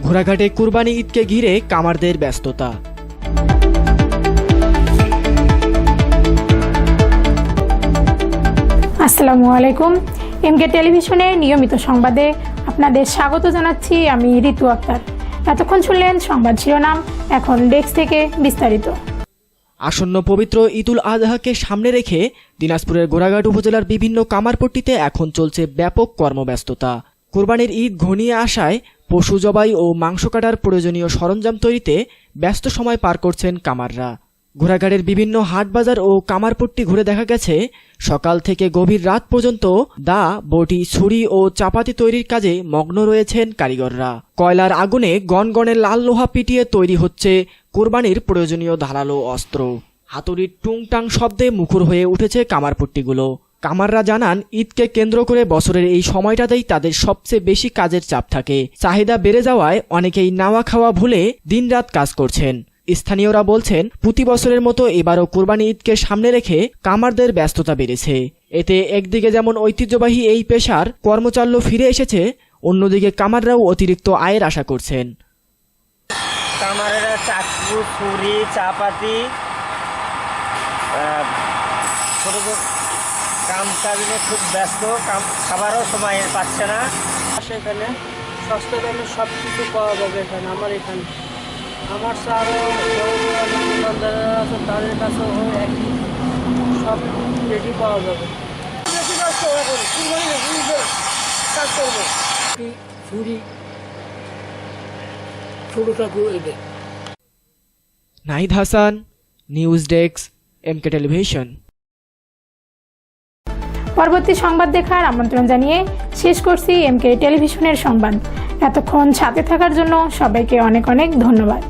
ঘোড়াঘাটে কুরবানি ঈদকে ঘিরে কামারদের ব্যস্ততা। আসসালামু আলাইকুম। এমকে টেলিভিশনের নিয়মিত সংবাদে আপনাদের স্বাগত জানাচ্ছি। আমি ঋতু আক্তার। এতক্ষণ শুনলেন সংবাদ শিরোনাম, এখন ডেস্ক থেকে বিস্তারিত। আসন্ন পবিত্র ঈদুল আজহাকে সামনে রেখে দিনাজপুরের ঘোড়াঘাট উপজেলার বিভিন্ন কামারপট্টিতে এখন চলছে ব্যাপক কর্মব্যস্ততা। কুরবানির ঈদ ঘনিয়ে আসায় পশু জবাই ও মাংস কাটার প্রয়োজনীয় সরঞ্জাম তৈরিতে ব্যস্ত সময় পার করছেন কামাররা। ঘোড়াঘাটের বিভিন্ন হাট বাজার ও কামারপট্টি ঘুরে দেখা গেছে সকাল থেকে গভীর রাত পর্যন্ত দা, বটি, ছুরি ও চাপাতি তৈরির কাজে মগ্ন রয়েছেন কারিগররা। কয়লার আগুনে গনগনে লাল লোহা পিটিয়ে তৈরি হচ্ছে কোরবানির প্রয়োজনীয় ধারালো অস্ত্র। হাতুড়ির টুংটাং শব্দে মুখর হয়ে উঠেছে কামারপট্টিগুলো। কামাররা জানান, ঈদকে কেন্দ্র করে বছরের এই সময়টাতেই তাদের সবচেয়ে বেশি কাজের চাপ থাকে। চাহিদা বেড়ে যাওয়ায় অনেকেই নাওয়া খাওয়া ভুলে দিনরাত কাজ করছেন। স্থানীয়রা বলছেন, প্রতি বছরের মতো এবারও কুরবানি ঈদকে সামনে রেখে কামারদের ব্যস্ততা বেড়েছে। এতে একদিকে যেমন ঐতিহ্যবাহী এই পেশার কর্মচাল্য ফিরে এসেছে, অন্যদিকে কামাররাও অতিরিক্ত আয়ের আশা করছেন। কামারেরা চাকু, ছুরি, চাপাতি, ছোট ছোট কাম কাজে খুব ব্যস্ত, খাবারও সময় পাচ্ছে না। সেখানে সস্তা দামে সব কিছু পাওয়া যাবে এখানে। আমার স্যারও দোকানদাররা আছে, তাদের কাছেও একই সব রেডি পাওয়া যাবে। কাজ করবো ছুরি, ছোটো চাকু এদের। Nahid Hasan, news desk, MK television. পরবর্তী সংবাদ দেখার আমন্ত্রণ জানিয়ে শেষ করছি এমকে টেলিভিশনের সংবাদ। এতক্ষণ সাথে থাকার জন্য সবাইকে অনেক অনেক ধন্যবাদ।